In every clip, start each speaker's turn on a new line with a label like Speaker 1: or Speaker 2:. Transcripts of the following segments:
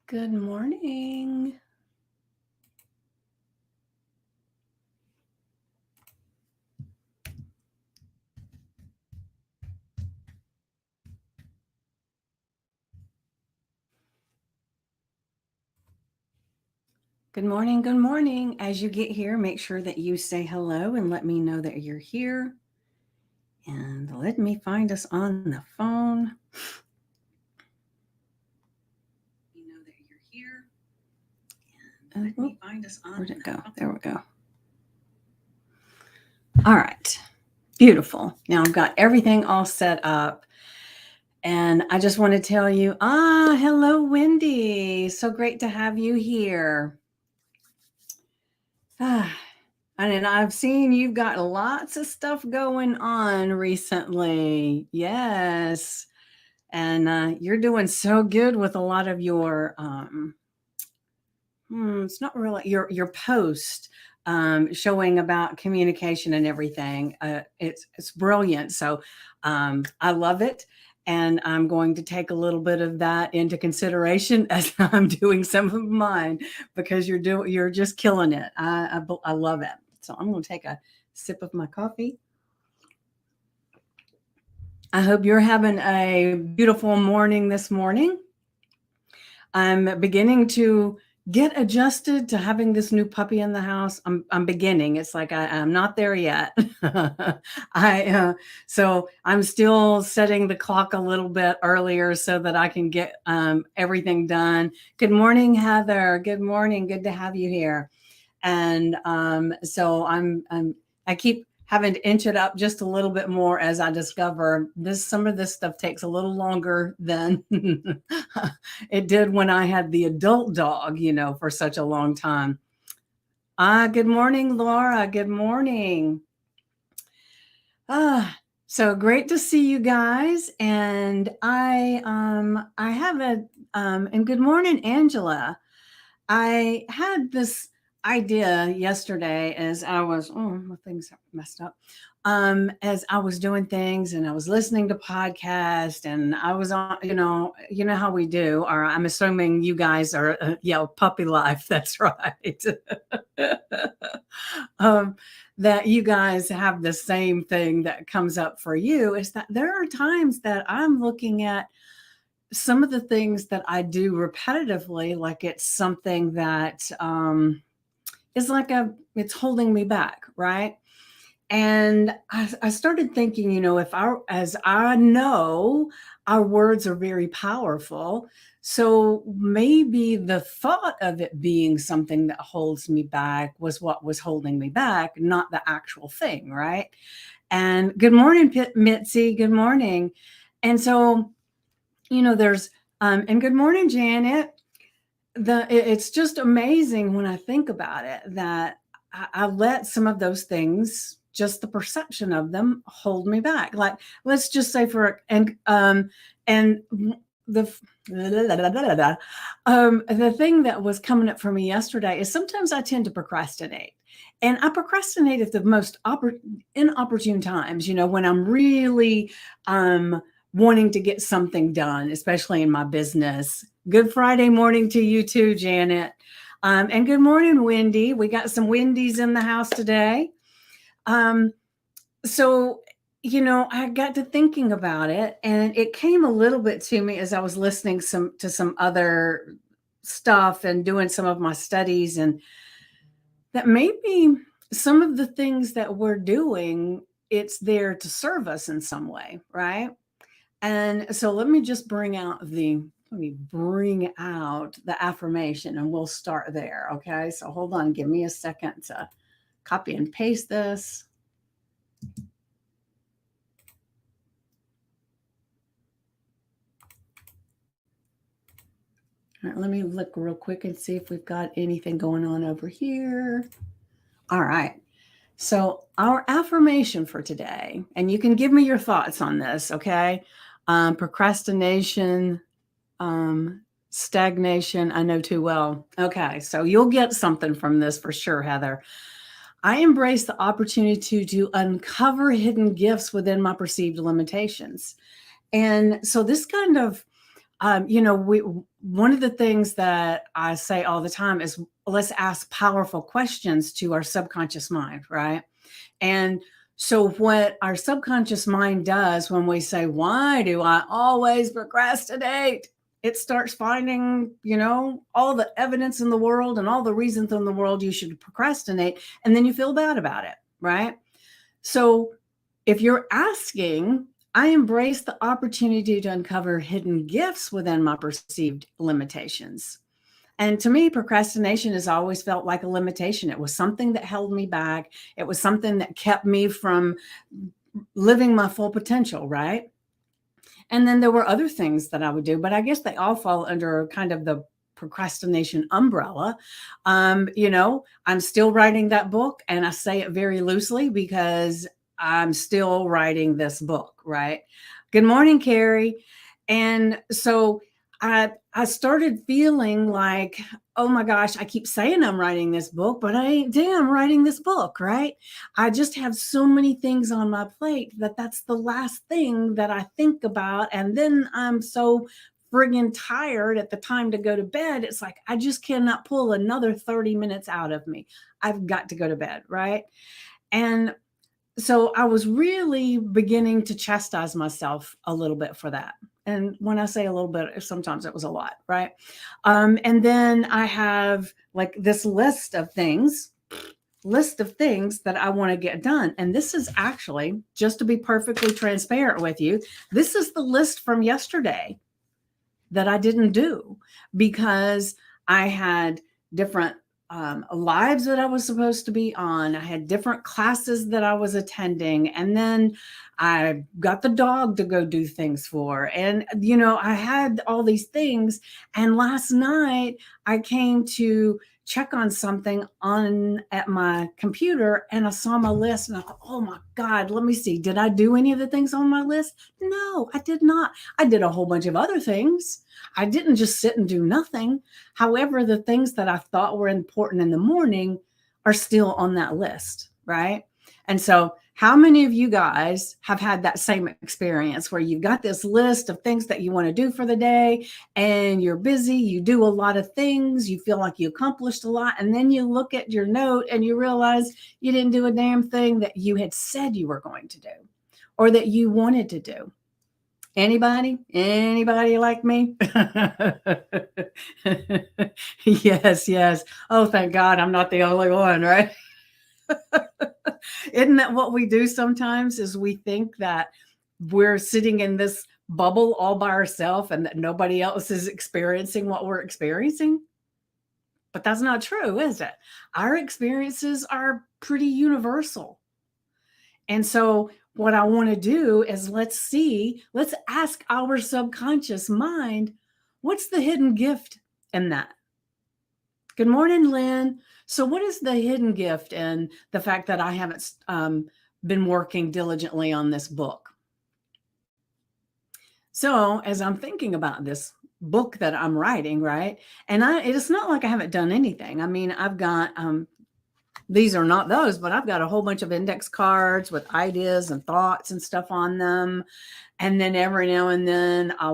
Speaker 1: Good morning. Good morning. Good morning. As you get here, make sure that you say hello and let me know that you're here. And let me find us on the phone. You know that you're here. And let me find us on. Where'd it go? There we go. All right. Beautiful. Now I've got everything all set up. And I just want to tell you, hello, Wendy. So great to have you here. And I've seen you've got lots of stuff going on recently. Yes. And you're doing so good with a lot of your it's not really your post showing about communication and everything. It's brilliant. So I love it. And I'm going to take a little bit of that into consideration as I'm doing some of mine because you're just killing it. I love it. So I'm going to take a sip of my coffee. I hope you're having a beautiful morning this morning. I'm beginning to get adjusted to having this new puppy in the house. I'm beginning. It's like I'm not there yet. So I'm still setting the clock a little bit earlier so that I can get everything done. Good morning, Heather. Good morning. Good to have you here. And so I keep having to inch it up just a little bit more as I discover some of this stuff takes a little longer than it did when I had the adult dog, for such a long time. Good morning, Laura. Good morning. So great to see you guys. And I have and good morning, Angela. I had this idea yesterday as I was, my things are messed up. As I was doing things and I was listening to podcasts and I was on, you know how we do, or I'm assuming you guys are, puppy life. That's right. That you guys have the same thing that comes up for you is that there are times that I'm looking at some of the things that I do repetitively, like it's something that is like it's holding me back, right? And I started thinking, as I know, our words are very powerful. So maybe the thought of it being something that holds me back was what was holding me back, not the actual thing, right? And good morning, Mitzi. Good morning. And so there's and good morning, Janet. It's just amazing when I think about it that I let some of those things, just the perception of them, hold me back. Like, let's just say and the the thing that was coming up for me yesterday is sometimes I tend to procrastinate. And I procrastinate at the most inopportune times, when I'm really wanting to get something done, especially in my business. Good Friday morning to you too, Janet. And good morning, Wendy. We got some Wendy's in the house today. So, I got to thinking about it and it came a little bit to me as I was listening to some other stuff and doing some of my studies, and that maybe some of the things that we're doing, it's there to serve us in some way, right? And so let me bring out the affirmation and we'll start there. Okay. So hold on. Give me a second to copy and paste this. All right. Let me look real quick and see if we've got anything going on over here. All right. So our affirmation for today, and you can give me your thoughts on this. Okay. Procrastination, stagnation, I know too well. Okay, so you'll get something from this for sure, Heather. I embrace the opportunity to uncover hidden gifts within my perceived limitations. And so this kind of one of the things that I say all the time is let's ask powerful questions to our subconscious mind, right? And so, what our subconscious mind does when we say, why do I always procrastinate? It starts finding, all the evidence in the world and all the reasons in the world you should procrastinate. And then you feel bad about it, right? So, if you're asking, I embrace the opportunity to uncover hidden gifts within my perceived limitations. And to me, procrastination has always felt like a limitation. It was something that held me back. It was something that kept me from living my full potential, right? And then there were other things that I would do, but I guess they all fall under kind of the procrastination umbrella. I'm still writing that book, and I say it very loosely because I'm still writing this book, right? Good morning, Carrie. And so I started feeling like, oh my gosh, I keep saying I'm writing this book, but I ain't damn writing this book, right? I just have so many things on my plate that that's the last thing that I think about. And then I'm so friggin' tired at the time to go to bed. It's like, I just cannot pull another 30 minutes out of me. I've got to go to bed, right? And so I was really beginning to chastise myself a little bit for that. And when I say a little bit, sometimes it was a lot, right? And then I have like this list of things that I want to get done. And this is actually, just to be perfectly transparent with you, this is the list from yesterday that I didn't do because I had different lives that I was supposed to be on. I had different classes that I was attending. And then I got the dog to go do things for. And, I had all these things. And last night I came to check on something on at my computer and I saw my list and I thought, oh my God, let me see. Did I do any of the things on my list? No, I did not. I did a whole bunch of other things. I didn't just sit and do nothing. However, the things that I thought were important in the morning are still on that list, right? And so, how many of you guys have had that same experience where you've got this list of things that you want to do for the day and you're busy, you do a lot of things, you feel like you accomplished a lot, and then you look at your note and you realize you didn't do a damn thing that you had said you were going to do or that you wanted to do? Anybody like me? Yes, yes. Oh, thank God I'm not the only one, right? Isn't that what we do sometimes is we think that we're sitting in this bubble all by ourselves and that nobody else is experiencing what we're experiencing? But that's not true, is it? Our experiences are pretty universal. And so what I want to do is let's ask our subconscious mind, what's the hidden gift in that? Good morning, Lynn. So what is the hidden gift in the fact that I haven't been working diligently on this book? So as I'm thinking about this book that I'm writing, right? And it's not like I haven't done anything. I mean, I've got these are not those, but I've got a whole bunch of index cards with ideas and thoughts and stuff on them. And then every now and then I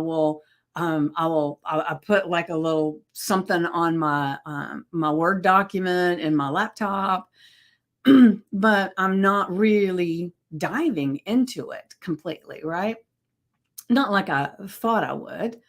Speaker 1: put like a little something on my Word document in my laptop, but I'm not really diving into it completely, right? Not like I thought I would.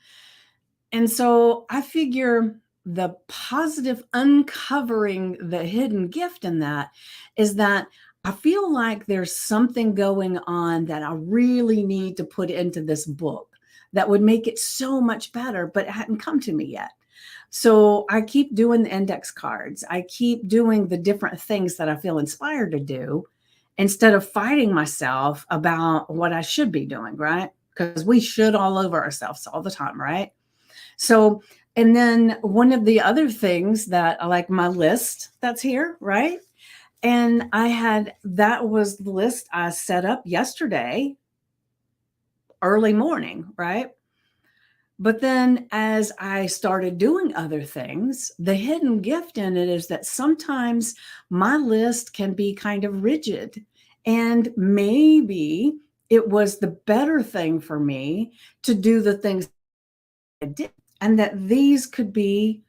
Speaker 1: And so I figure the positive uncovering the hidden gift in that is that I feel like there's something going on that I really need to put into this book that would make it so much better, but it hadn't come to me yet. So I keep doing the index cards. I keep doing the different things that I feel inspired to do instead of fighting myself about what I should be doing, right? Because we should all over ourselves all the time, right? So, and then one of the other things that I like my list that's here, right? And that was the list I set up yesterday, early morning, right? But then as I started doing other things, the hidden gift in it is that sometimes my list can be kind of rigid. And maybe it was the better thing for me to do the things did, and that these could be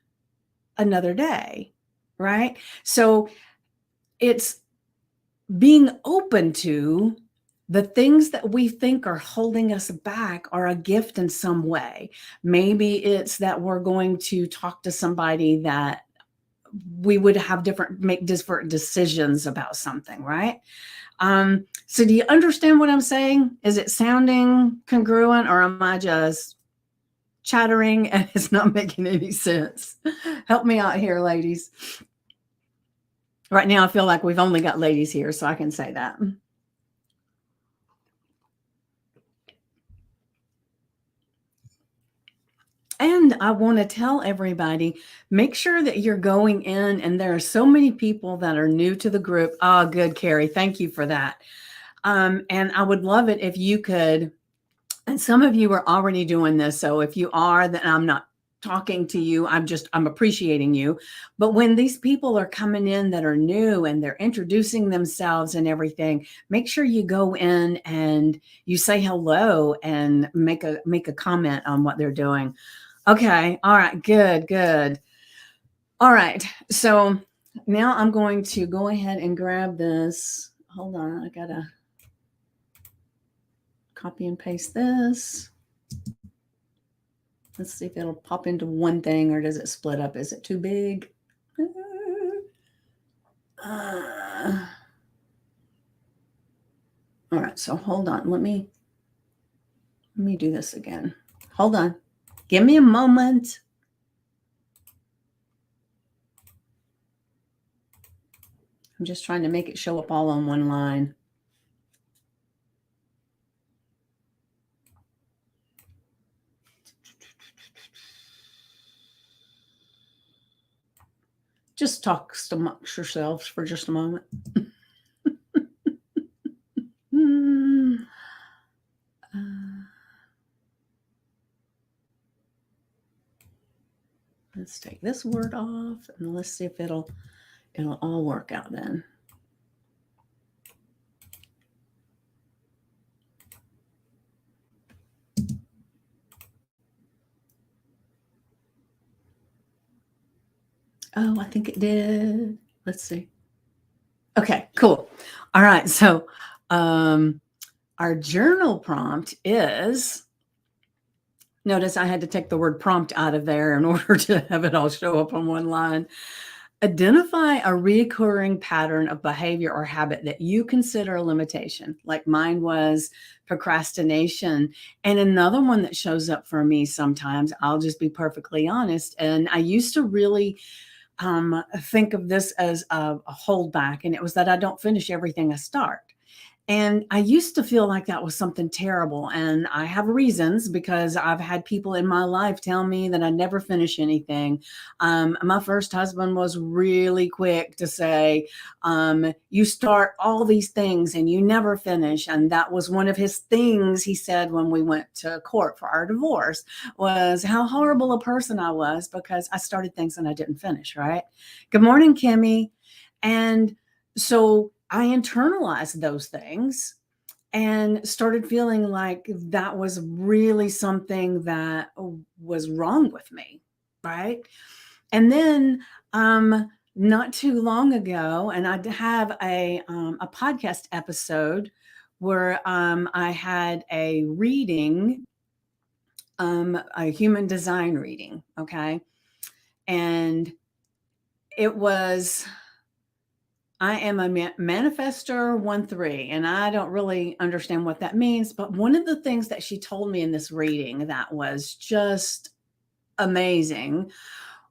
Speaker 1: another day, right? So it's being open to the things that we think are holding us back are a gift in some way. Maybe it's that we're going to talk to somebody that we would have make different decisions about something, right? So do you understand what I'm saying? Is it sounding congruent, or am I just chattering and it's not making any sense? Help me out here, ladies. Right now, I feel like we've only got ladies here, so I can say that. And I want to tell everybody, make sure that you're going in, and there are so many people that are new to the group. Oh, good, Carrie. Thank you for that. And I would love it if you could, and some of you are already doing this. So if you are, then I'm not talking to you. I'm appreciating you. But when these people are coming in that are new and they're introducing themselves and everything, make sure you go in and you say hello and make a comment on what they're doing. Okay. All right. Good, good. All right. So now I'm going to go ahead and grab this. Hold on. I got to copy and paste this. Let's see if it'll pop into one thing, or does it split up? Is it too big? All right. So hold on. Let me do this again. Hold on. Give me a moment. I'm just trying to make it show up all on one line. Just talk amongst yourselves for just a moment. Let's take this word off, and let's see if it'll all work out then. Oh, I think it did. Let's see. Okay, cool. All right. So our journal prompt is, notice I had to take the word prompt out of there in order to have it all show up on one line. Identify a recurring pattern of behavior or habit that you consider a limitation, like mine was procrastination. And another one that shows up for me sometimes, I'll just be perfectly honest, and I used to really think of this as a holdback, and it was that I don't finish everything I start. And I used to feel like that was something terrible. And I have reasons, because I've had people in my life tell me that I never finish anything. My first husband was really quick to say, you start all these things and you never finish. And that was one of his things he said when we went to court for our divorce, was how horrible a person I was because I started things and I didn't finish, right? Good morning, Kimmy. And so I internalized those things and started feeling like that was really something that was wrong with me, right? And then not too long ago, and I have a podcast episode where I had a reading, a human design reading, okay? And it was, I am a manifestor 1-3, and I don't really understand what that means. But one of the things that she told me in this reading that was just amazing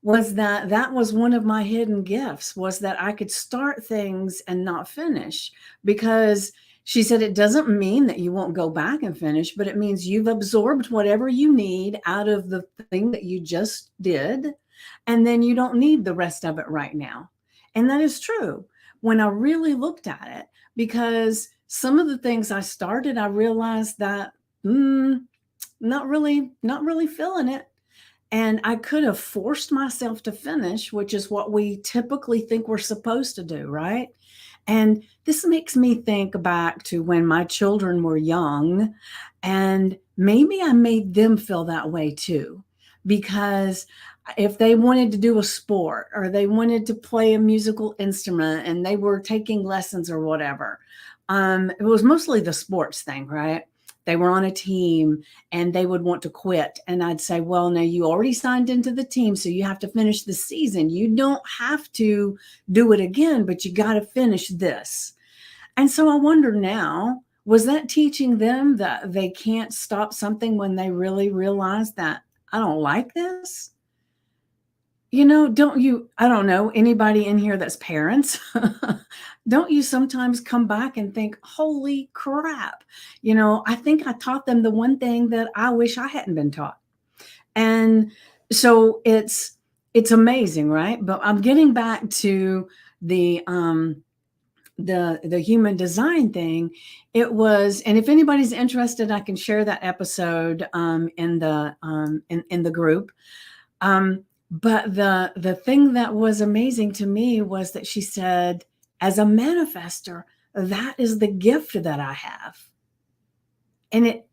Speaker 1: was that that was one of my hidden gifts, was that I could start things and not finish. Because she said it doesn't mean that you won't go back and finish, but it means you've absorbed whatever you need out of the thing that you just did, and then you don't need the rest of it right now. And that is true when I really looked at it, because some of the things I started, I realized that not really feeling it. And I could have forced myself to finish, which is what we typically think we're supposed to do, right? And this makes me think back to when my children were young, and maybe I made them feel that way too. because if they wanted to do a sport or they wanted to play a musical instrument and they were taking lessons or whatever, it was mostly the sports thing, right? They were on a team and they would want to quit. And I'd say, well, now you already signed into the team, so you have to finish the season. You don't have to do it again, but you got to finish this. And so I wonder now, was that teaching them that they can't stop something when they really realize that I don't like this? Don't you, I don't know, anybody in here that's parents, don't you sometimes come back and think, holy crap, I think I taught them the one thing that I wish I hadn't been taught. And so it's amazing, right? But I'm getting back to the human design thing. It was, and if anybody's interested, I can share that episode in the group. But the thing that was amazing to me was that she said, as a manifester, that is the gift that I have. And it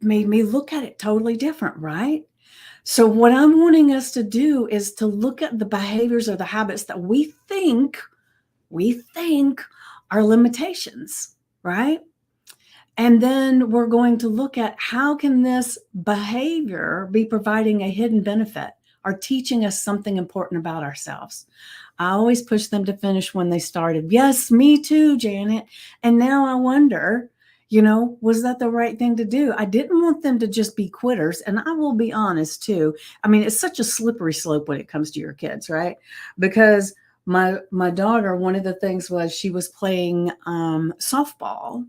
Speaker 1: made me look at it totally different, right? So what I'm wanting us to do is to look at the behaviors or the habits that we think are limitations, right? And then we're going to look at how can this behavior be providing a hidden benefit or teaching us something important about ourselves. I always push them to finish when they started. Yes, me too, Janet. And now I wonder, was that the right thing to do? I didn't want them to just be quitters. And I will be honest too. I mean, it's such a slippery slope when it comes to your kids, right? Because my daughter, one of the things was she was playing softball,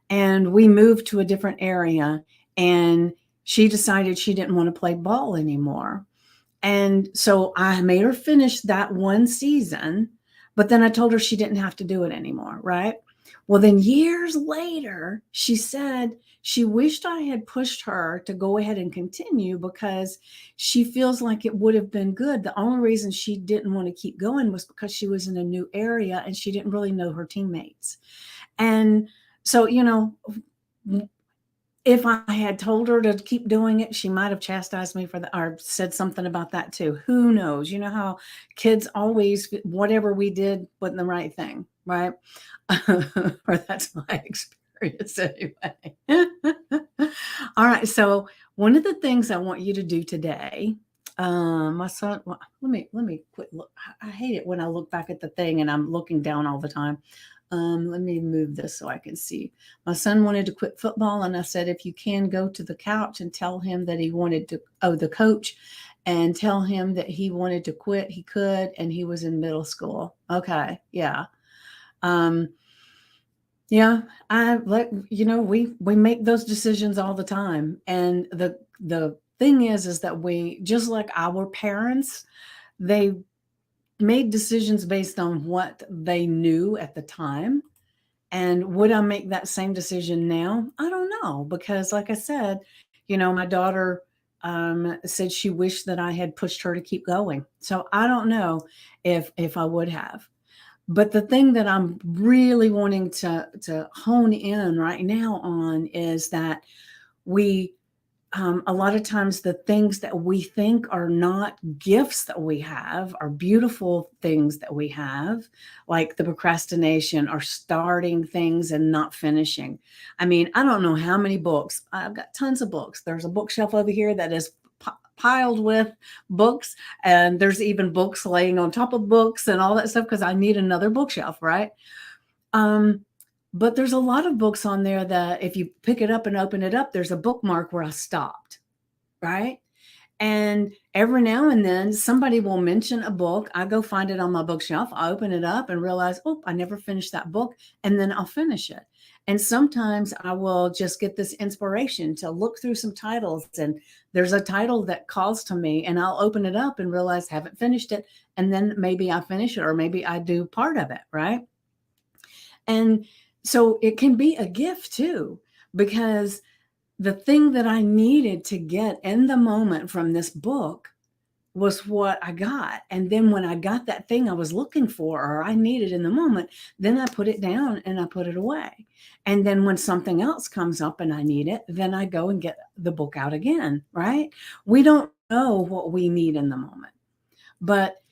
Speaker 1: and we moved to a different area, and she decided she didn't want to play ball anymore. And so I made her finish that one season, but then I told her she didn't have to do it anymore, right? Well, then years later, she said she wished I had pushed her to go ahead and continue because she feels like it would have been good. The only reason she didn't want to keep going was because she was in a new area and she didn't really know her teammates. And so, if I had told her to keep doing it, she might have chastised me for that or said something about that too. Who knows? You know how kids always, whatever we did wasn't the right thing, right? Or that's my experience anyway. All right. So one of the things I want you to do today, my son, well, let me quit. Look, I hate it when I look back at the thing and I'm looking down all the time. Let me move this so I can see. My son wanted to quit football, and I said, if you can, go to the couch and tell him that he wanted to, the coach, and tell him that he wanted to quit. He could, and he was in middle school. Okay, yeah. Yeah, we make those decisions all the time. And the thing is that we, just like our parents, they made decisions based on what they knew at the time. And would I make that same decision now? I don't know, because like I said, my daughter said she wished that I had pushed her to keep going. So I don't know if I would have. But the thing that I'm really wanting to hone in right now on is that we a lot of times the things that we think are not gifts that we have are beautiful things that we have, like the procrastination or starting things and not finishing. I mean, I don't know how many books. I've got tons of books. There's a bookshelf over here that is piled with books, and there's even books laying on top of books and all that stuff because I need another bookshelf, right? But there's a lot of books on there that if you pick it up and open it up, there's a bookmark where I stopped, right? And every now and then somebody will mention a book. I go find it on my bookshelf. I open it up and realize, oh, I never finished that book. And then I'll finish it. And sometimes I will just get this inspiration to look through some titles, and there's a title that calls to me, and I'll open it up and realize I haven't finished it. And then maybe I finish it, or maybe I do part of it, right? And so it can be a gift too, because the thing that I needed to get in the moment from this book was what I got. And then when I got that thing I was looking for or I needed in the moment, then I put it down and I put it away. And then when something else comes up and I need it, then I go and get the book out again, right? We don't know what we need in the moment. But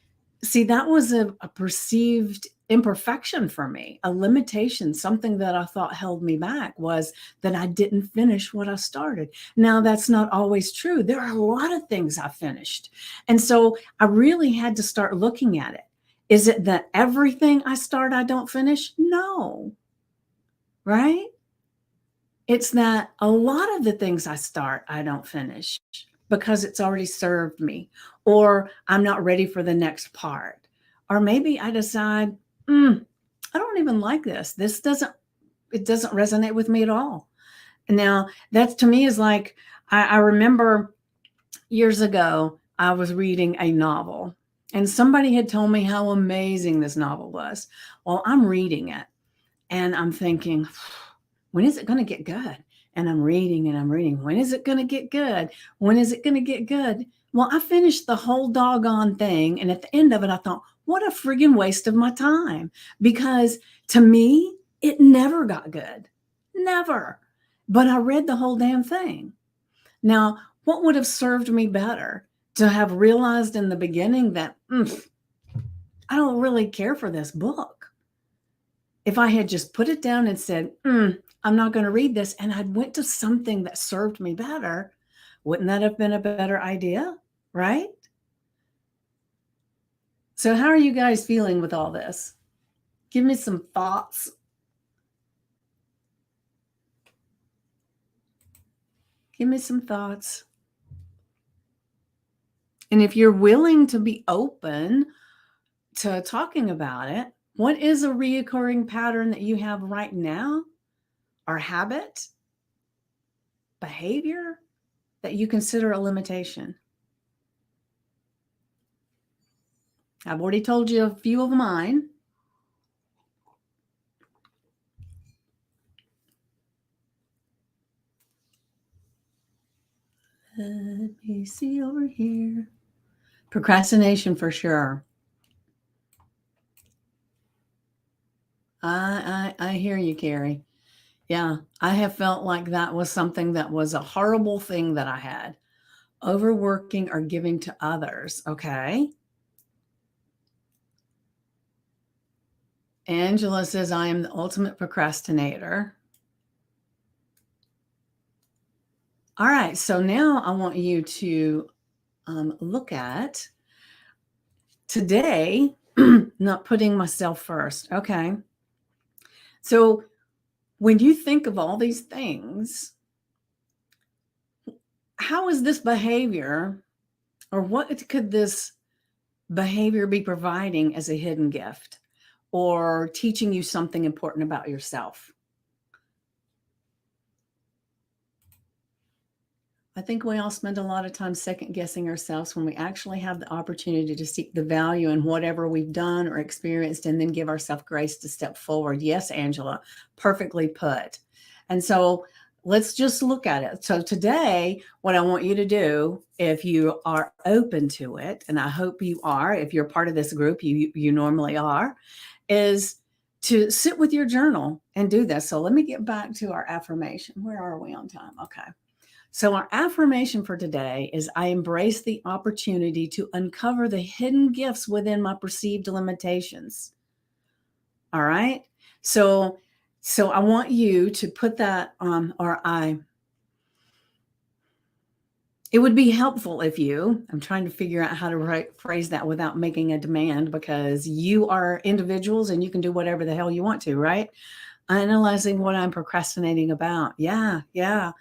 Speaker 1: see, that was a perceived imperfection for me, a limitation, something that I thought held me back was that I didn't finish what I started. Now, that's not always true. There are a lot of things I finished. And so I really had to start looking at it. Is it that everything I start, I don't finish? No, right? It's that a lot of the things I start, I don't finish because it's already served me, or I'm not ready for the next part. Or maybe I decide, I don't even like this. It doesn't resonate with me at all. Now, that to me is like, I remember years ago, I was reading a novel and somebody had told me how amazing this novel was. Well, I'm reading it and I'm thinking, when is it going to get good? And I'm reading and I'm reading. When is it going to get good? When is it going to get good? Well, I finished the whole doggone thing. And at the end of it, I thought, what a friggin' waste of my time. Because to me, it never got good. Never. But I read the whole damn thing. Now, what would have served me better to have realized in the beginning that I don't really care for this book? If I had just put it down and said, I'm not going to read this, and I'd went to something that served me better, wouldn't that have been a better idea? Right? So how are you guys feeling with all this? Give me some thoughts. Give me some thoughts. And if you're willing to be open to talking about it, what is a reoccurring pattern that you have right now, or habit, behavior that you consider a limitation? I've already told you a few of mine. Let me see over here. Procrastination for sure. I hear you, Carrie. Yeah, I have felt like that was something that was a horrible thing that I had. Overworking or giving to others. Okay. Angela says, I am the ultimate procrastinator. All right. So now I want you to look at today, not putting myself first. Okay. So when you think of all these things, how is this behavior, or what could this behavior be providing as a hidden gift or teaching you something important about yourself? I think we all spend a lot of time second guessing ourselves when we actually have the opportunity to seek the value in whatever we've done or experienced and then give ourselves grace to step forward. Yes, Angela, perfectly put. And so let's just look at it. So today, what I want you to do, if you are open to it, and I hope you are, if you're part of this group, you normally are, is to sit with your journal and do this. So let me get back to our affirmation. Where are we on time? Okay. So, our affirmation for today is I embrace the opportunity to uncover the hidden gifts within my perceived limitations. All right. So, I want you to put that it would be helpful if I'm trying to figure out how to phrase that without making a demand, because you are individuals and you can do whatever the hell you want to, right? Analyzing what I'm procrastinating about. Yeah. Yeah.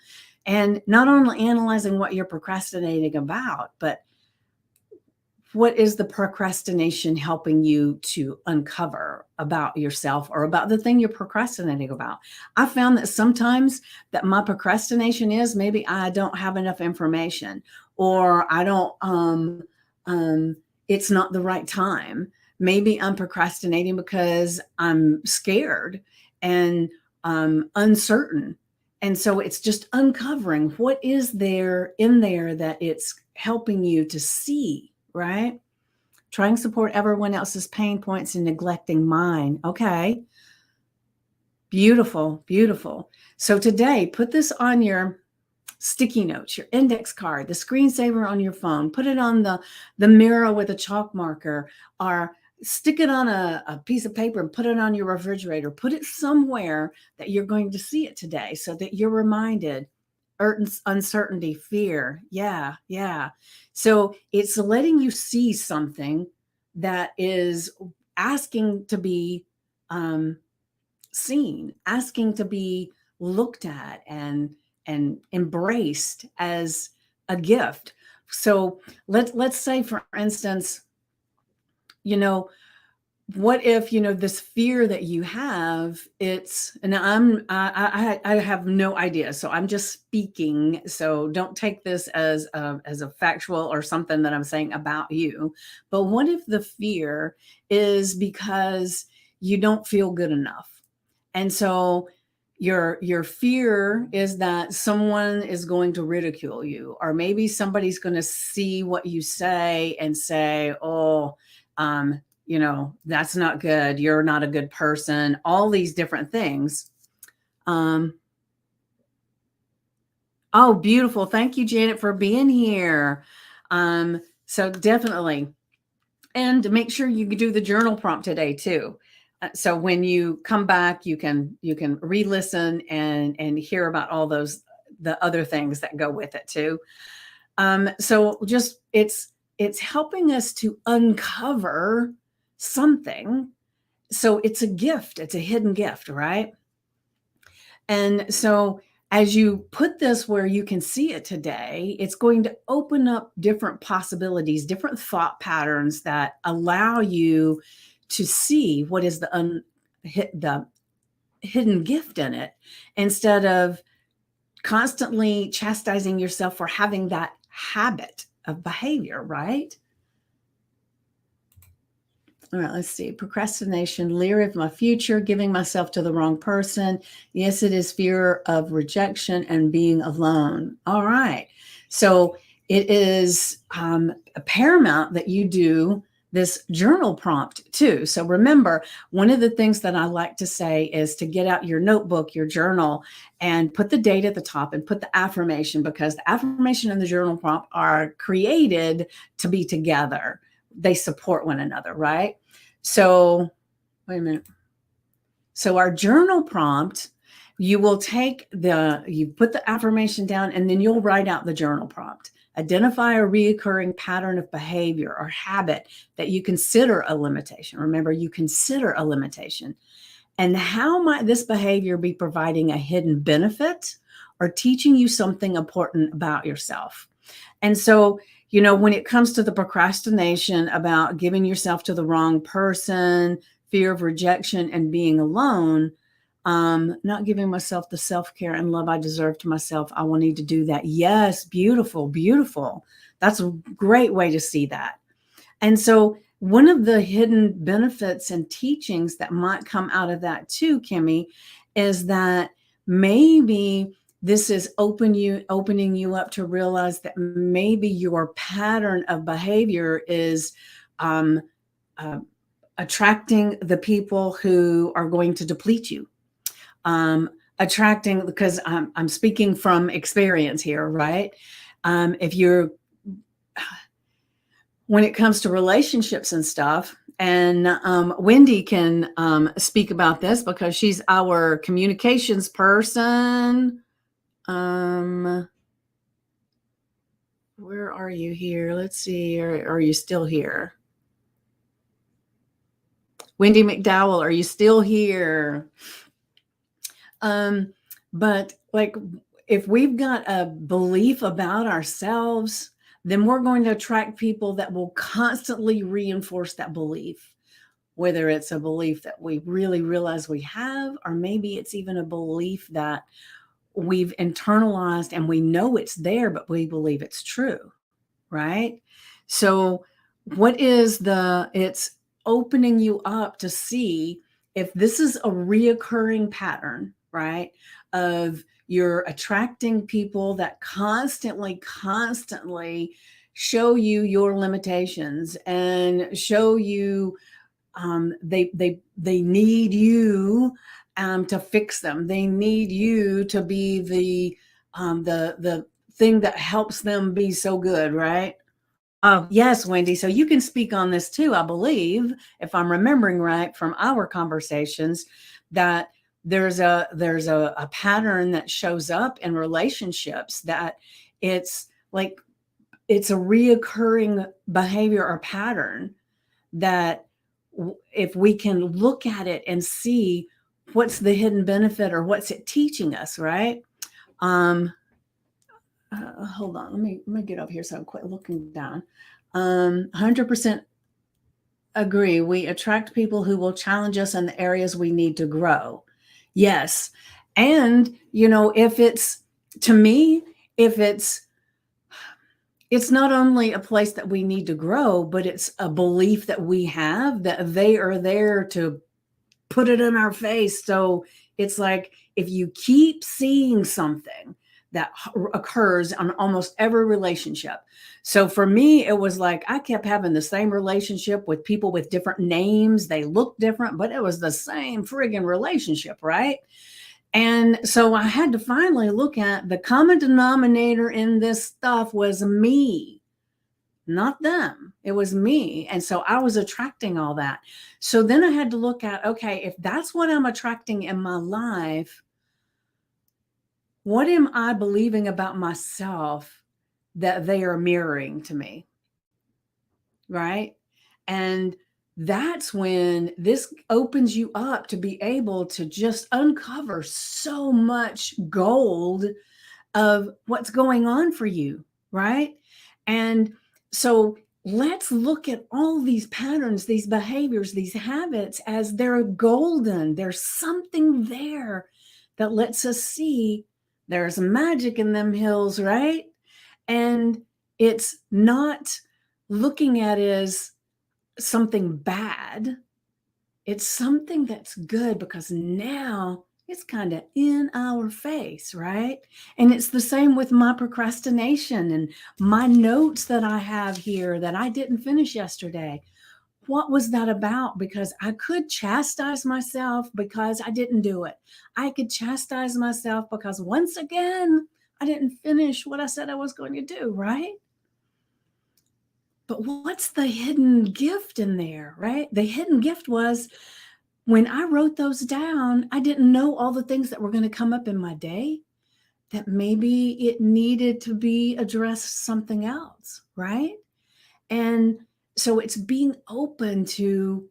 Speaker 1: And not only analyzing what you're procrastinating about, but what is the procrastination helping you to uncover about yourself or about the thing you're procrastinating about? I found that sometimes that my procrastination is maybe I don't have enough information, or I don't, it's not the right time. Maybe I'm procrastinating because I'm scared and uncertain. And so it's just uncovering what is there in there that it's helping you to see, right? Trying to support everyone else's pain points and neglecting mine. Okay. Beautiful, beautiful. So today, put this on your sticky notes, your index card, the screensaver on your phone, put it on the mirror with a chalk marker, or stick it on a piece of paper and put it on your refrigerator. Put it somewhere that you're going to see it today so that you're reminded. Uncertainty, fear. Yeah, yeah. So it's letting you see something that is asking to be seen, asking to be looked at and embraced as a gift. So let's say, for instance, you know, what if, this fear that you have, it's, and I have no idea, so I'm just speaking, so don't take this as a factual or something that I'm saying about you. But what if the fear is because you don't feel good enough, and so your fear is that someone is going to ridicule you, or maybe somebody's going to see what you say and say, oh, that's not good. You're not a good person. All these different things. Um, oh, beautiful. Thank you, Janet, for being here. So definitely. And make sure you do the journal prompt today too. So when you come back, you can re-listen and hear about all the other things that go with it too. So just it's helping us to uncover something. So it's a gift, it's a hidden gift, right? And so as you put this where you can see it today, it's going to open up different possibilities, different thought patterns that allow you to see what is the hidden gift in it, instead of constantly chastising yourself for having that habit of behavior, right? All right, let's see. Procrastination, leery of my future, giving myself to the wrong person. Yes, it is fear of rejection and being alone. All right. So it is paramount that you do this journal prompt too. So remember, one of the things that I like to say is to get out your notebook, your journal, and put the date at the top and put the affirmation, because the affirmation and the journal prompt are created to be together. They support one another, right? So, wait a minute. So, our journal prompt, you put the affirmation down and then you'll write out the journal prompt. Identify a reoccurring pattern of behavior or habit that you consider a limitation. Remember, you consider a limitation. And how might this behavior be providing a hidden benefit or teaching you something important about yourself? And so, when it comes to the procrastination about giving yourself to the wrong person, fear of rejection, and being alone, not giving myself the self-care and love I deserve to myself, I will need to do that. Yes, beautiful, beautiful. That's a great way to see that. And so, one of the hidden benefits and teachings that might come out of that too, Kimmy, is that maybe this is opening you up to realize that maybe your pattern of behavior is um, uh, attracting the people who are going to deplete you. Attracting, because I'm speaking from experience here, right? If you're When it comes to relationships and stuff, and Wendy can speak about this because she's our communications person. Where are you here? Let's see. Are you still here? Wendy McDowell, are you still here? But like, if we've got a belief about ourselves, then we're going to attract people that will constantly reinforce that belief, whether it's a belief that we really realize we have, or maybe it's even a belief that we've internalized and we know it's there, but we believe it's true, right? So, it's opening you up to see if this is a reoccurring pattern, right? Of you're attracting people that constantly show you your limitations and show you they need you to fix them. They need you to be the thing that helps them be so good, right? Oh, yes, Wendy. So you can speak on this too, I believe, if I'm remembering right from our conversations, that there's a pattern that shows up in relationships that it's like it's a reoccurring behavior or pattern that if we can look at it and see what's the hidden benefit or what's it teaching us, right? Um, Hold on, let me get over here so I'm quit looking down. 100% agree. We attract people who will challenge us in the areas we need to grow. Yes. And, if it's, to me, if it's not only a place that we need to grow, but it's a belief that we have that they are there to put it in our face. So it's like if you keep seeing something that occurs on almost every relationship. So for me, it was like I kept having the same relationship with people with different names. They looked different, but it was the same friggin' relationship, right? And so I had to finally look at the common denominator in this stuff was me, not them. It was me. And so I was attracting all that. So then I had to look at, okay, if that's what I'm attracting in my life, what am I believing about myself that they are mirroring to me? Right. And that's when this opens you up to be able to just uncover so much gold of what's going on for you, right? And so let's look at all these patterns, these behaviors, these habits as they're golden. There's something there that lets us see there's magic in them hills, right? And it's not looking at it as something bad. It's something that's good because now it's kind of in our face, right? And it's the same with my procrastination and my notes that I have here that I didn't finish yesterday. What was that about? Because I could chastise myself because I didn't do it. I could chastise myself because once again, I didn't finish what I said I was going to do, right? But what's the hidden gift in there, right? The hidden gift was when I wrote those down, I didn't know all the things that were going to come up in my day, that maybe it needed to be addressed something else, right? And so it's being open to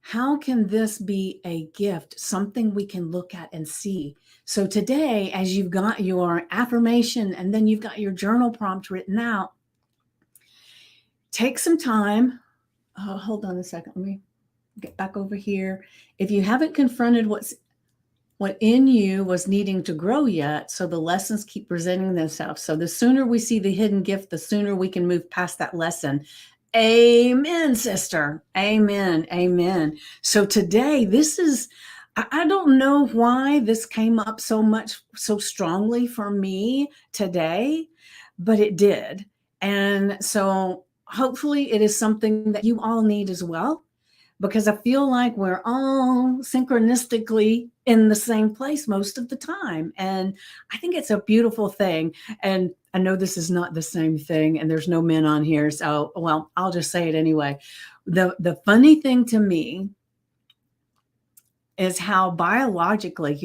Speaker 1: how can this be a gift, something we can look at and see. So today, as you've got your affirmation and then you've got your journal prompt written out, take some time. Hold on a second. Let me get back over here. If you haven't confronted what in you was needing to grow yet, so the lessons keep presenting themselves. So the sooner we see the hidden gift, the sooner we can move past that lesson. Amen, sister. Amen. Amen. So today, I don't know why this came up so much, so strongly for me today, but it did. And so hopefully it is something that you all need as well, because I feel like we're all synchronistically in the same place most of the time. And I think it's a beautiful thing. And I know this is not the same thing, and there's no men on here. So, well, I'll just say it anyway. The funny thing to me is how biologically,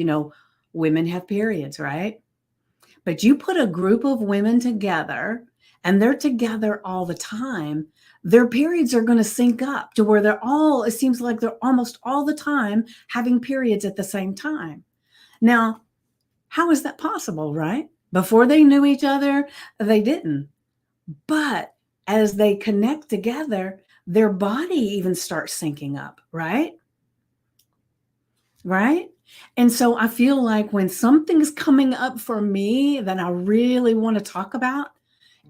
Speaker 1: women have periods, right? But you put a group of women together and they're together all the time, their periods are going to sync up to where it seems like they're almost all the time having periods at the same time. Now, how is that possible, right? Before they knew each other, they didn't. But as they connect together, their body even starts syncing up, right? Right? And so I feel like when something's coming up for me that I really want to talk about,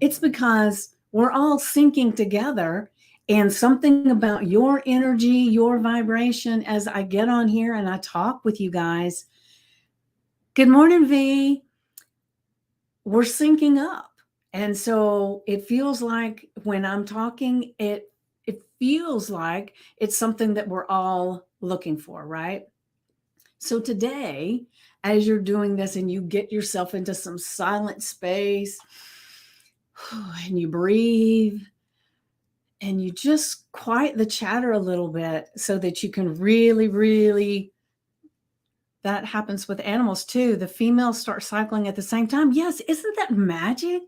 Speaker 1: it's because we're all syncing together, and something about your energy, your vibration as I get on here and I talk with you guys. Good morning, V. We're syncing up. And so it feels like when I'm talking, it feels like it's something that we're all looking for, right? So today, as you're doing this and you get yourself into some silent space and you breathe and you just quiet the chatter a little bit so that you can really, really, that happens with animals too. The females start cycling at the same time. Yes, isn't that magic?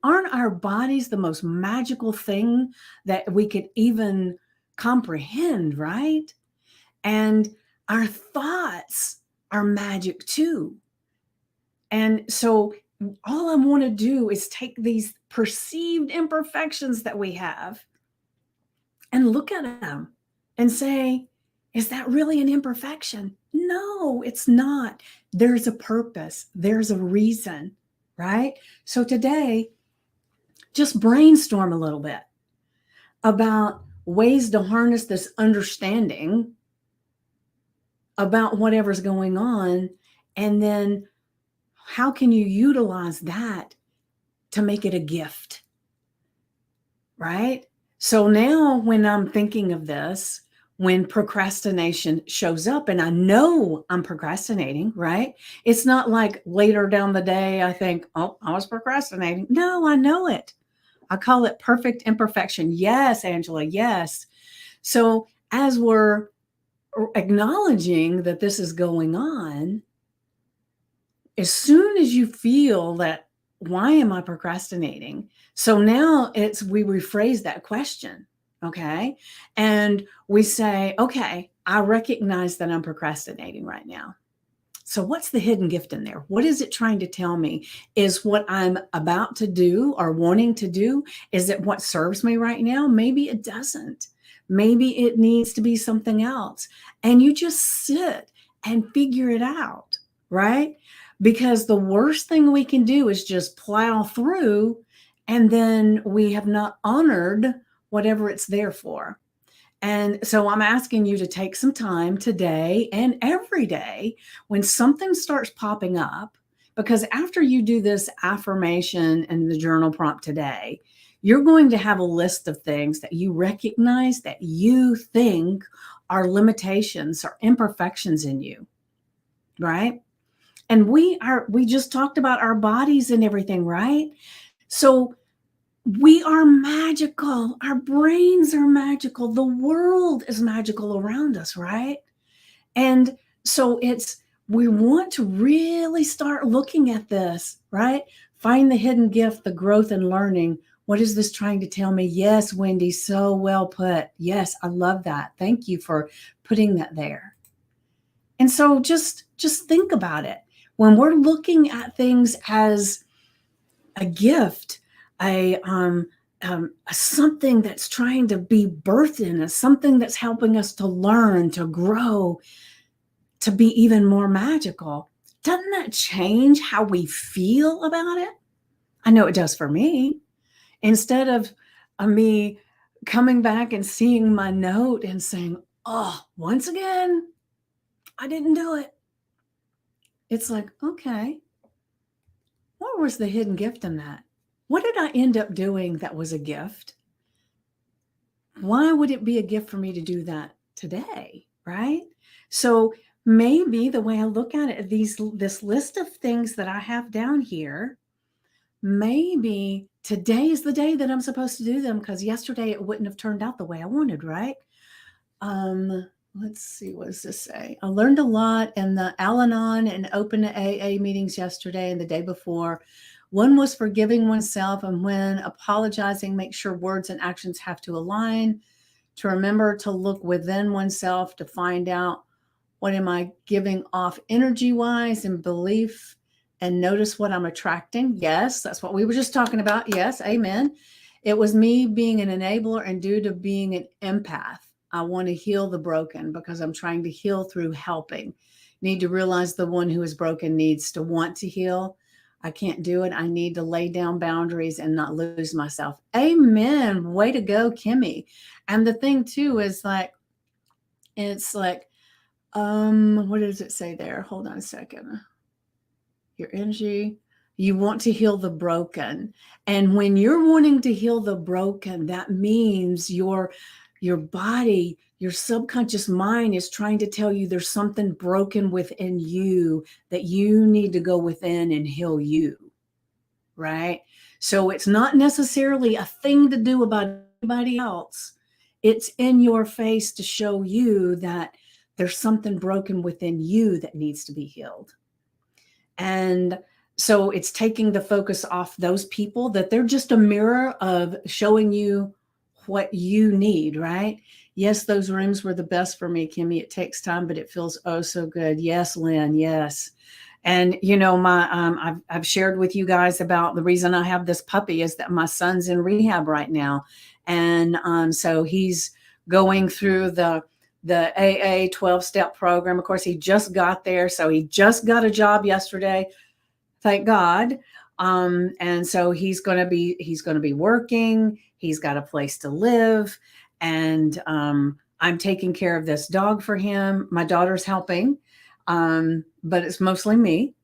Speaker 1: Aren't our bodies the most magical thing that we could even comprehend, right? And our thoughts are magic too. And so all I want to do is take these perceived imperfections that we have and look at them and say, is that really an imperfection? No, it's not. There's a purpose, there's a reason, right? So today, just brainstorm a little bit about ways to harness this understanding about whatever's going on. And then how can you utilize that to make it a gift, right? So now when I'm thinking of this, when procrastination shows up and I know I'm procrastinating, right? It's not like later down the day I think, oh, I was procrastinating. No, I know it. I call it perfect imperfection. Yes, Angela, yes. So as we're acknowledging that this is going on, as soon as you feel that, why am I procrastinating? So now we rephrase that question. Okay. And we say, okay, I recognize that I'm procrastinating right now. So what's the hidden gift in there? What is it trying to tell me? Is what I'm about to do or wanting to do, is it what serves me right now? Maybe it doesn't. Maybe it needs to be something else. And you just sit and figure it out, right? Because the worst thing we can do is just plow through and then we have not honored whatever it's there for. And so I'm asking you to take some time today and every day when something starts popping up, because after you do this affirmation and the journal prompt today, you're going to have a list of things that you recognize that you think are limitations or imperfections in you, right? And we just talked about our bodies and everything, right? So we are magical. Our brains are magical. The world is magical around us, right? And so we want to really start looking at this, right? Find the hidden gift, the growth and learning. What is this trying to tell me? Yes, Wendy, so well put. Yes, I love that. Thank you for putting that there. And so just think about it. When we're looking at things as a gift, a something that's trying to be birthed in us, something that's helping us to learn, to grow, to be even more magical. Doesn't that change how we feel about it? I know it does for me. Instead of me coming back and seeing my note and saying, oh, once again, I didn't do it. It's like, okay, what was the hidden gift in that? What did I end up doing that was a gift? Why would it be a gift for me to do that today? Right? So maybe the way I look at it, this list of things that I have down here, maybe today is the day that I'm supposed to do them because yesterday it wouldn't have turned out the way I wanted, right? Let's see, what does this say? I learned a lot in the Al-Anon and Open AA meetings yesterday and the day before. One was forgiving oneself, and when apologizing, make sure words and actions have to align. To remember to look within oneself to find out, what am I giving off energy-wise and belief, and notice what I'm attracting. Yes, that's what we were just talking about. Yes, amen. It was me being an enabler, and due to being an empath, I want to heal the broken because I'm trying to heal through helping. Need to realize the one who is broken needs to want to heal. I can't do it. I need to lay down boundaries and not lose myself. Amen. Way to go, Kimmy. And the thing too is like, it's like, what does it say there? Hold on a second. Your energy. You want to heal the broken. And when you're wanting to heal the broken, that means your body, your subconscious mind is trying to tell you there's something broken within you that you need to go within and heal you, right? So it's not necessarily a thing to do about anybody else. It's in your face to show you that there's something broken within you that needs to be healed. And so it's taking the focus off those people, that they're just a mirror of showing you what you need, right? Yes, those rooms were the best for me, Kimmy. It takes time, but it feels oh so good. Yes, Lynn, yes. And you know, I've shared with you guys about the reason I have this puppy is that my son's in rehab right now, and so he's going through the AA 12-step program. Of course, he just got there, so he just got a job yesterday, thank God. And so he's going to be working. He's got a place to live, and I'm taking care of this dog for him. My daughter's helping, but it's mostly me.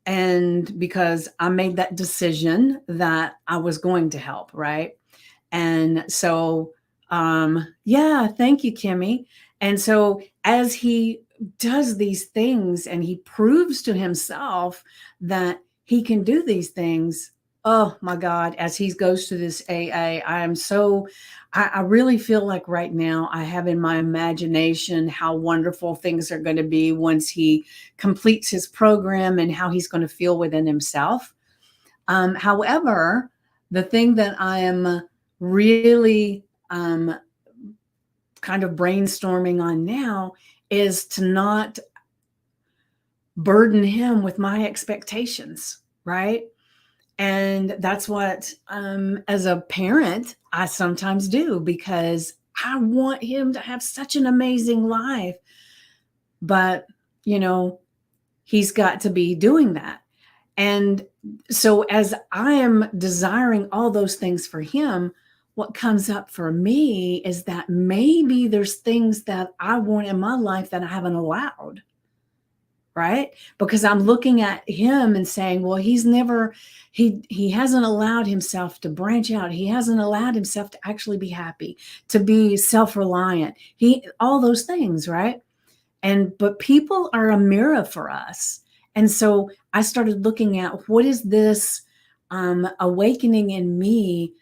Speaker 1: And because I made that decision that I was going to help, right? And so, yeah, thank you, Kimmy. And so as he does these things and he proves to himself that he can do these things, oh my God, as he goes to this AA, I really feel like right now I have in my imagination how wonderful things are going to be once he completes his program and how he's going to feel within himself. However, the thing that I am really kind of brainstorming on now is to not burden him with my expectations, right? And that's what, as a parent, I sometimes do, because I want him to have such an amazing life. But, you know, he's got to be doing that. And so as I am desiring all those things for him, what comes up for me is that maybe there's things that I want in my life that I haven't allowed, right? Because I'm looking at him and saying, well, he hasn't allowed himself to branch out. He hasn't allowed himself to actually be happy, to be self-reliant. All those things, right? But people are a mirror for us. And so I started looking at what is this awakening in me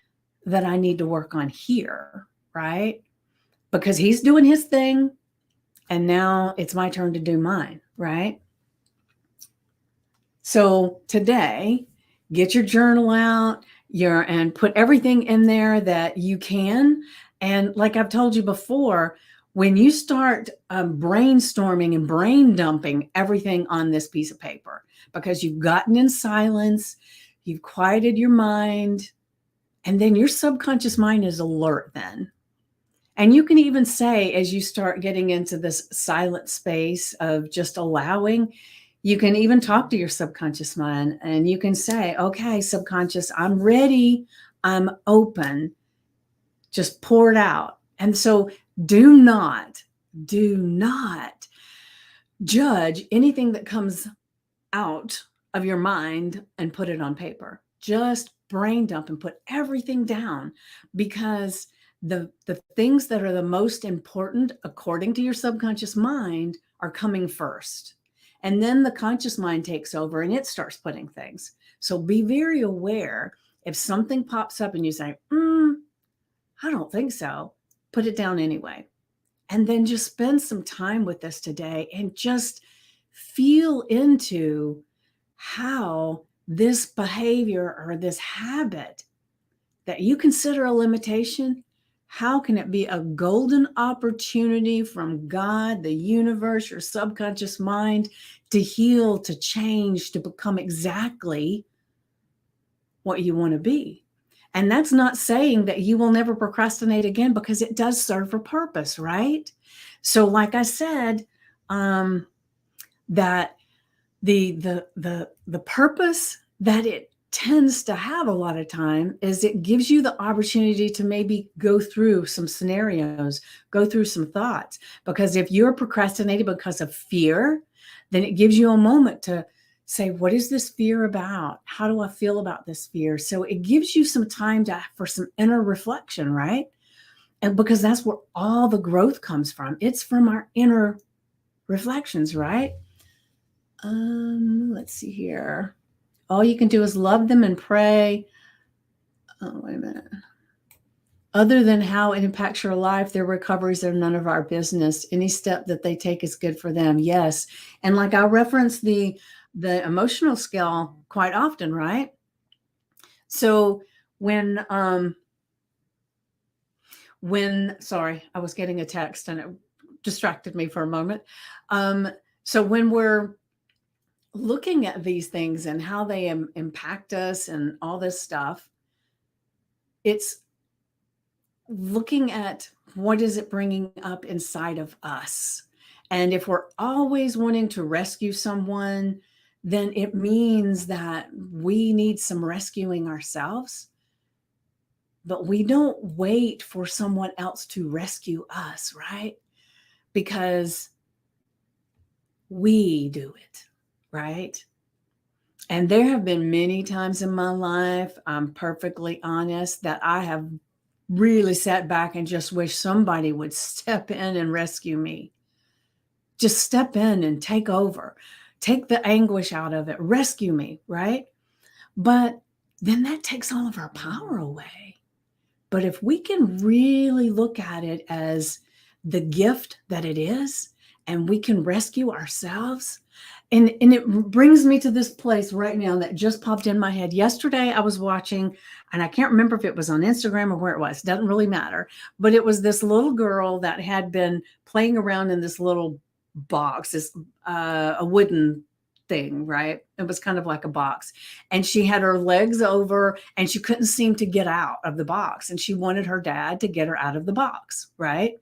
Speaker 1: that I need to work on here, right? Because he's doing his thing and now it's my turn to do mine, right? So today, get your journal out and put everything in there that you can. And like I've told you before, when you start brainstorming and brain dumping everything on this piece of paper, because you've gotten in silence, you've quieted your mind, and then your subconscious mind is alert then. And you can even say, as you start getting into this silent space of just allowing, you can even talk to your subconscious mind and you can say, okay, subconscious, I'm ready. I'm open. Just pour it out. And so do not judge anything that comes out of your mind and put it on paper. Just brain dump and put everything down, because the things that are the most important, according to your subconscious mind, are coming first. And then the conscious mind takes over and it starts putting things. So be very aware if something pops up and you say, I don't think so, put it down anyway. And then just spend some time with this today and just feel into how this behavior or this habit that you consider a limitation, how can it be a golden opportunity from God, the universe, your subconscious mind to heal, to change, to become exactly what you want to be? And that's not saying that you will never procrastinate again, because it does serve a purpose, right? So like I said, that the purpose that it tends to have a lot of time is it gives you the opportunity to maybe go through some scenarios, go through some thoughts. Because if you're procrastinating because of fear, then it gives you a moment to say, what is this fear about? How do I feel about this fear? So it gives you some time for some inner reflection, right? And because that's where all the growth comes from. It's from our inner reflections, right? Let's see here. All you can do is love them and pray. Oh, wait a minute. Other than how it impacts your life, their recoveries are none of our business. Any step that they take is good for them. Yes. And like I reference the emotional scale quite often, right? So when sorry, I was getting a text and it distracted me for a moment. So when we're looking at these things and how they impact us and all this stuff, it's looking at what is it bringing up inside of us. And if we're always wanting to rescue someone, then it means that we need some rescuing ourselves. But we don't wait for someone else to rescue us, right? Because we do it, right? And there have been many times in my life, I'm perfectly honest, that I have really sat back and just wish somebody would step in and rescue me. Just step in and take over, take the anguish out of it, rescue me, right? But then that takes all of our power away. But if we can really look at it as the gift that it is, and we can rescue ourselves, and it brings me to this place right now that just popped in my head. Yesterday, I was watching, and I can't remember if it was on Instagram or where it was. Doesn't really matter. But it was this little girl that had been playing around in this little box, this a wooden thing, right? It was kind of like a box. And she had her legs over and she couldn't seem to get out of the box. And she wanted her dad to get her out of the box, right?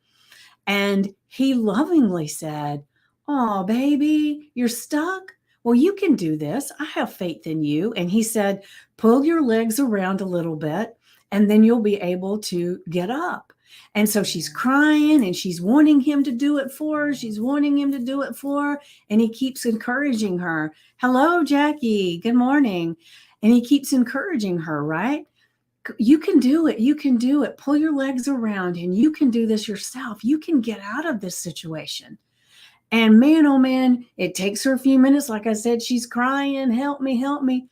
Speaker 1: And he lovingly said, "Oh, baby, you're stuck? Well, you can do this. I have faith in you." And he said, "Pull your legs around a little bit, and then you'll be able to get up." And so she's crying and she's wanting him to do it for her. She's wanting him to do it for her. And he keeps encouraging her. "Hello, Jackie. Good morning." And he keeps encouraging her, right? "You can do it. You can do it. Pull your legs around and you can do this yourself. You can get out of this situation." And man, oh man, it takes her a few minutes. Like I said, she's crying, "Help me, help me."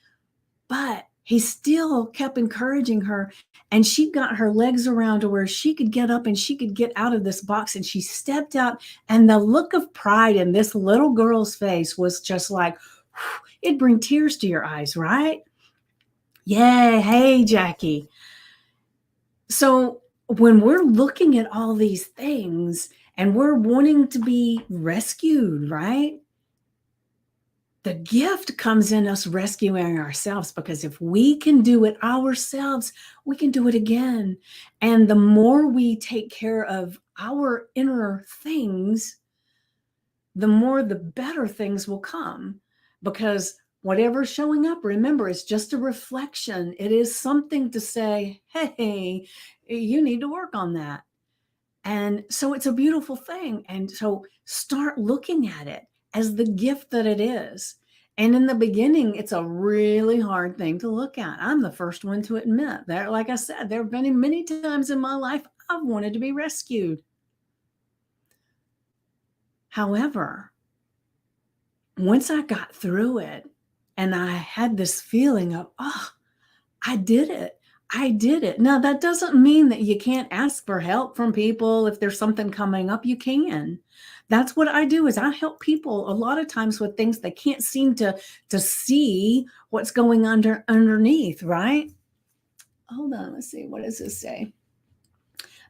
Speaker 1: But he still kept encouraging her. And she got her legs around to where she could get up and she could get out of this box. And she stepped out. And the look of pride in this little girl's face was just like, it'd bring tears to your eyes, right? Yay. Hey, Jackie. So when we're looking at all these things and we're wanting to be rescued, right? The gift comes in us rescuing ourselves, because if we can do it ourselves, we can do it again. And the more we take care of our inner things, the more the better things will come, because whatever's showing up, remember, it's just a reflection. It is something to say, hey, you need to work on that. And so it's a beautiful thing. And so start looking at it as the gift that it is. And in the beginning, it's a really hard thing to look at. I'm the first one to admit that. Like I said, there have been many times in my life I've wanted to be rescued. However, once I got through it and I had this feeling of, oh, I did it. I did it. Now, that doesn't mean that you can't ask for help from people. If there's something coming up, you can. That's what I do, is I help people a lot of times with things they can't seem to see what's going underneath, right? Hold on, let's see. What does this say?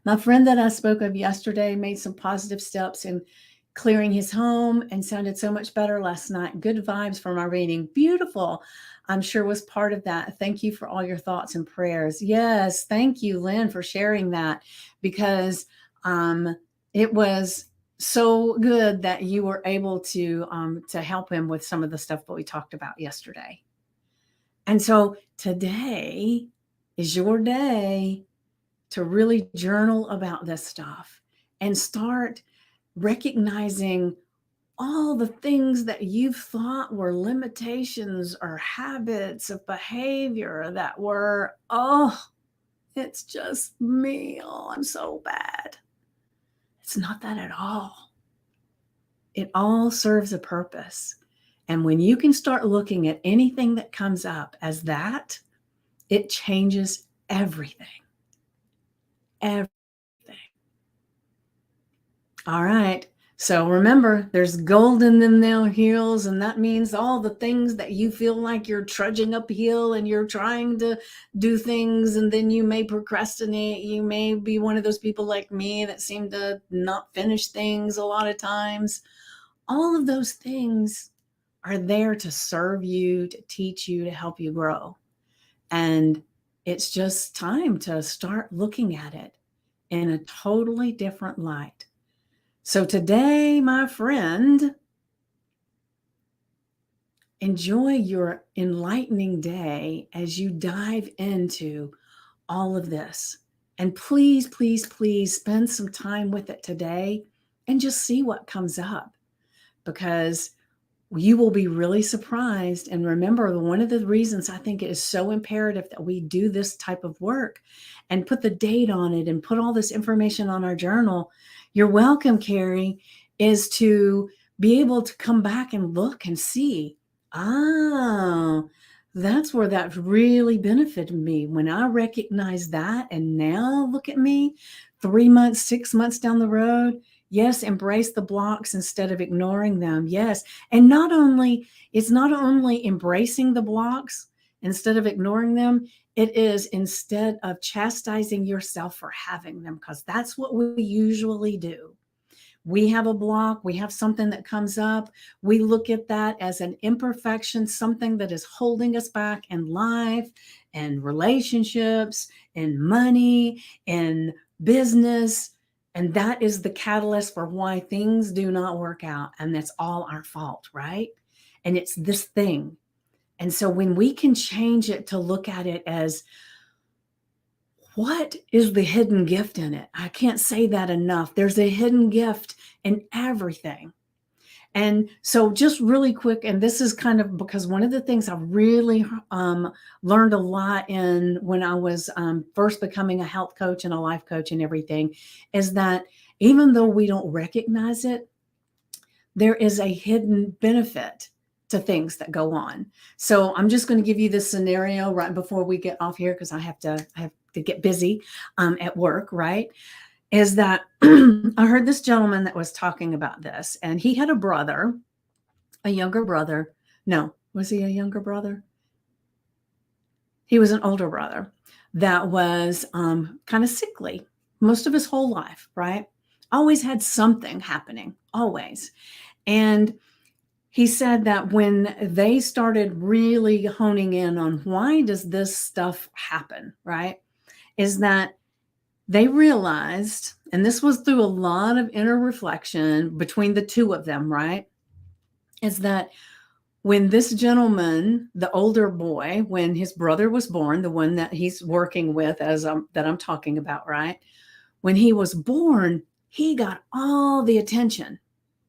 Speaker 1: "My friend that I spoke of yesterday made some positive steps in clearing his home and sounded so much better last night. Good vibes from our reading." Beautiful. I'm sure was part of that. Thank you for all your thoughts and prayers. Yes, thank you, Lynn, for sharing that, because it was so good that you were able to help him with some of the stuff that we talked about yesterday. And so today is your day to really journal about this stuff and start recognizing all the things that you've thought were limitations or habits of behavior that were, oh, it's just me. Oh, I'm so bad. It's not that at all. It all serves a purpose. And when you can start looking at anything that comes up as that, it changes everything. Everything. All right. So remember, there's gold in them now hills, and that means all the things that you feel like you're trudging uphill and you're trying to do things, and then you may procrastinate. You may be one of those people like me that seem to not finish things a lot of times. All of those things are there to serve you, to teach you, to help you grow. And it's just time to start looking at it in a totally different light. So today, my friend, enjoy your enlightening day as you dive into all of this. And please, please, please spend some time with it today and just see what comes up, because you will be really surprised. And remember, one of the reasons I think it is so imperative that we do this type of work and put the date on it and put all this information on our journal, you're welcome, Carrie, is to be able to come back and look and see, that's where that really benefited me. When I recognize that, and now look at me 3 months, 6 months down the road. Yes, embrace the blocks instead of ignoring them. Yes. And it's not only embracing the blocks instead of ignoring them, it is instead of chastising yourself for having them, because that's what we usually do. We have a block, we have something that comes up. We look at that as an imperfection, something that is holding us back in life and relationships and money and business. And that is the catalyst for why things do not work out. And that's all our fault, right? And it's this thing. And so when we can change it to look at it as, what is the hidden gift in it? I can't say that enough. There's a hidden gift in everything. And so just really quick, and this is kind of because one of the things I really learned a lot in when I was first becoming a health coach and a life coach and everything, is that even though we don't recognize it, there is a hidden benefit to things that go on. So I'm just going to give you this scenario right before we get off here, because I have to get busy at work, right? Is that I heard this gentleman that was talking about this, and he had a younger brother. No, was he a younger brother? He was an older brother that was kind of sickly most of his whole life, right? Always had something happening, always. And he said that when they started really honing in on why does this stuff happen, right, is that they realized, and this was through a lot of inner reflection between the two of them, right, is that when this gentleman, the older boy, when his brother was born, the one that he's working with that I'm talking about, right, when he was born, he got all the attention.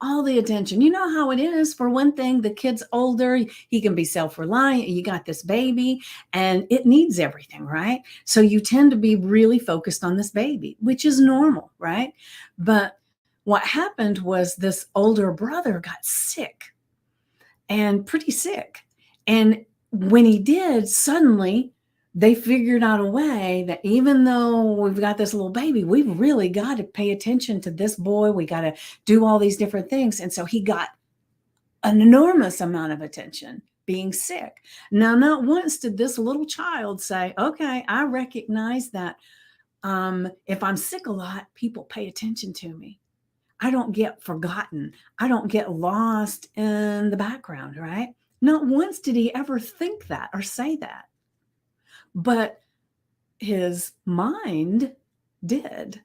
Speaker 1: All the attention. You know how it is. For one thing, the kid's older. He can be self-reliant. You got this baby and it needs everything, right? So you tend to be really focused on this baby, which is normal, right? But what happened was this older brother got sick, and pretty sick. And when he did, suddenly they figured out a way that even though we've got this little baby, we've really got to pay attention to this boy. We got to do all these different things. And so he got an enormous amount of attention being sick. Now, not once did this little child say, okay, I recognize that if I'm sick a lot, people pay attention to me. I don't get forgotten. I don't get lost in the background, right? Not once did he ever think that or say that. But his mind did.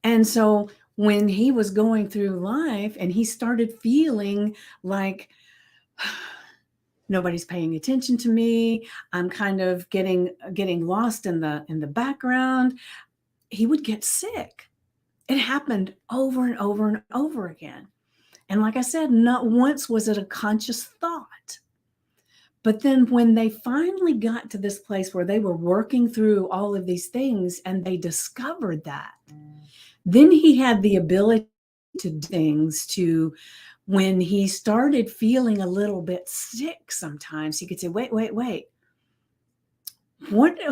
Speaker 1: And so when he was going through life and he started feeling like nobody's paying attention to me, I'm kind of getting lost in the background, he would get sick. It happened over and over and over again. And like I said, not once was it a conscious thought. But then when they finally got to this place where they were working through all of these things and they discovered that, then he had the ability to do things to, when he started feeling a little bit sick sometimes, he could say, wait,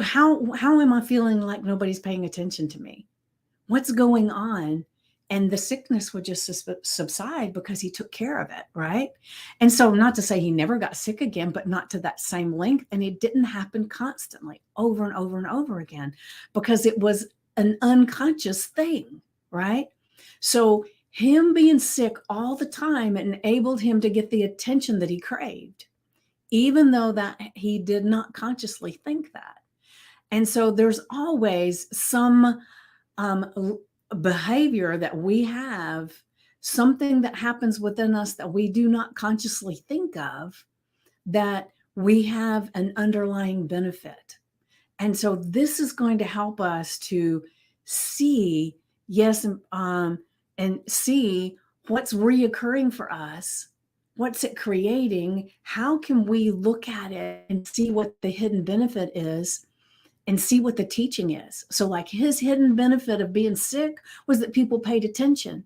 Speaker 1: how am I feeling like nobody's paying attention to me? What's going on? And the sickness would just subside because he took care of it, right? And so, not to say he never got sick again, but not to that same length. And it didn't happen constantly over and over and over again because it was an unconscious thing, right? So, him being sick all the time enabled him to get the attention that he craved, even though that he did not consciously think that. And so, there's always some behavior that we have, something that happens within us that we do not consciously think of, that we have an underlying benefit. And so this is going to help us to see, yes, and see what's reoccurring for us, what's it creating, how can we look at it and see what the hidden benefit is, and see what the teaching is. So like his hidden benefit of being sick was that people paid attention,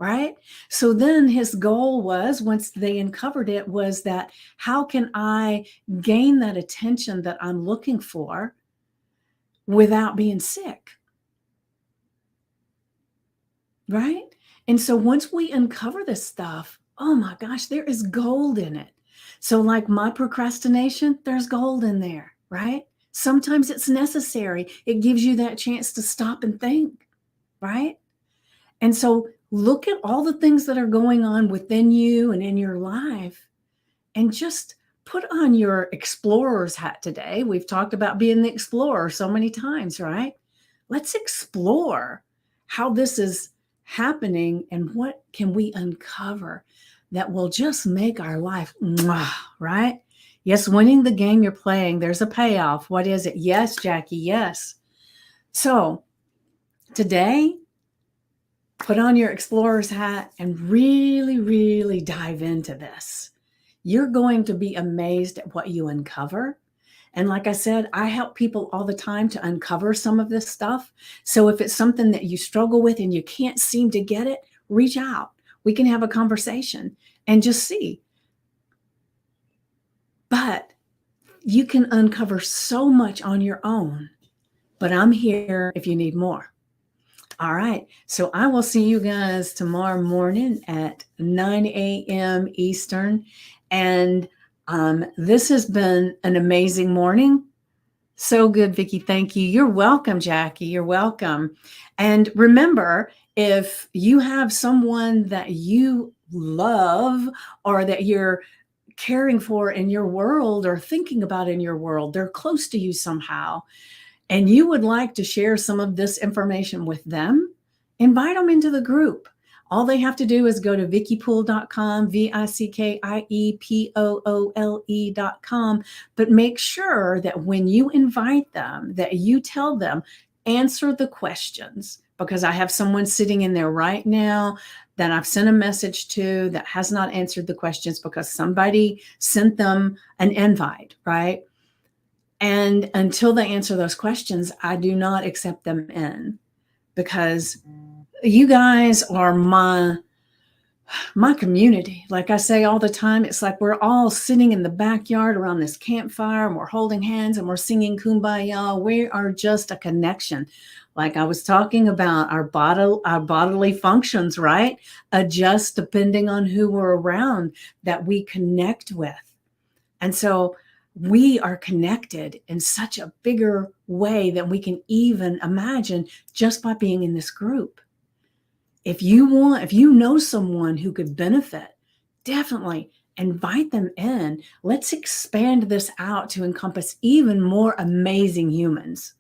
Speaker 1: right? So then his goal was, once they uncovered it, was that how can I gain that attention that I'm looking for without being sick, right? And so once we uncover this stuff, oh my gosh, there is gold in it. So like my procrastination, there's gold in there, right? Sometimes it's necessary. It gives you that chance to stop and think, right? And so look at all the things that are going on within you and in your life and just put on your explorer's hat today. We've talked about being the explorer so many times, right? Let's explore how this is happening and what can we uncover that will just make our life, right? Yes, winning the game you're playing, there's a payoff. What is it? Yes, Jackie, yes. So today, put on your explorer's hat and really, really dive into this. You're going to be amazed at what you uncover. And like I said, I help people all the time to uncover some of this stuff. So if it's something that you struggle with and you can't seem to get it, reach out. We can have a conversation and just see. But you can uncover so much on your own, but I'm here if you need more. All right. So I will see you guys tomorrow morning at 9 a.m. Eastern. And this has been an amazing morning. So good, Vicki. Thank you. You're welcome, Jackie. You're welcome. And remember, if you have someone that you love or that you're caring for in your world or thinking about in your world, they're close to you somehow, and you would like to share some of this information with them, invite them into the group. All they have to do is go to VickiPoole.com, VICKIEPOOLE.com, but make sure that when you invite them, that you tell them, answer the questions, because I have someone sitting in there right now that I've sent a message to that has not answered the questions because somebody sent them an invite, right? And until they answer those questions, I do not accept them in, because you guys are my community. Like I say all the time, it's like we're all sitting in the backyard around this campfire and we're holding hands and we're singing Kumbaya. We are just a connection. Like I was talking about our bodily functions, right? Adjust depending on who we're around that we connect with. And so we are connected in such a bigger way than we can even imagine just by being in this group. If you know someone who could benefit, definitely invite them in. Let's expand this out to encompass even more amazing humans.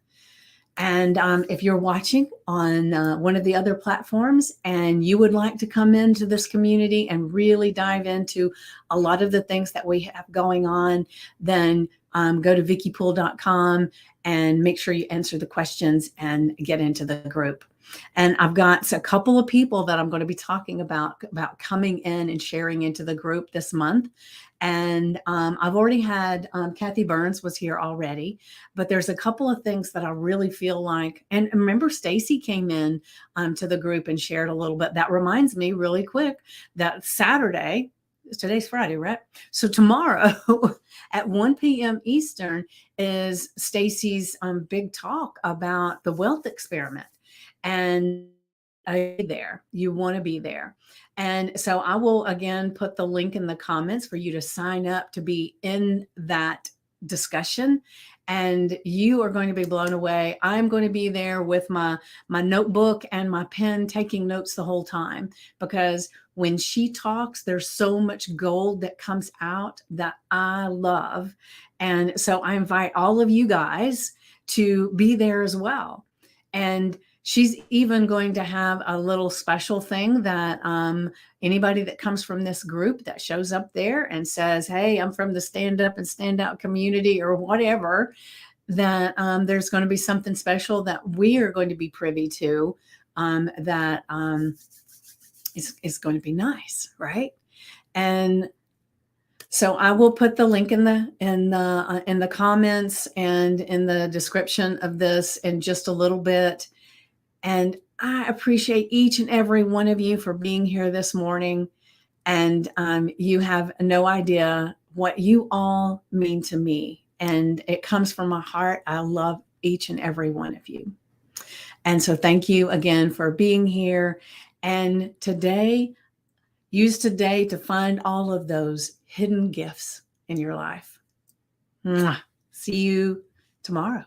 Speaker 1: And if you're watching on one of the other platforms and you would like to come into this community and really dive into a lot of the things that we have going on, then go to VickiPoole.com and make sure you answer the questions and get into the group. And I've got a couple of people that I'm going to be talking about coming in and sharing into the group this month. And I've already had Kathy Burns was here already, but there's a couple of things that I really feel like. And remember, Stacy came in to the group and shared a little bit. That reminds me, really quick, that Saturday. Today's Friday, right? So tomorrow at 1 p.m. Eastern is Stacy's big talk about the wealth experiment. And there, you want to be there. And so I will again put the link in the comments for you to sign up to be in that discussion. And you are going to be blown away. I'm going to be there with my notebook and my pen taking notes the whole time, because when she talks, there's so much gold that comes out that I love. And so I invite all of you guys to be there as well. And she's even going to have a little special thing that anybody that comes from this group that shows up there and says, hey, I'm from the Stand Up and Stand Out community or whatever, that there's going to be something special that we are going to be privy to that is going to be nice, right? And so I will put the link in the comments and in the description of this in just a little bit. And I appreciate each and every one of you for being here this morning. And you have no idea what you all mean to me. And it comes from my heart. I love each and every one of you. And so thank you again for being here. And use today to find all of those hidden gifts in your life. See you tomorrow.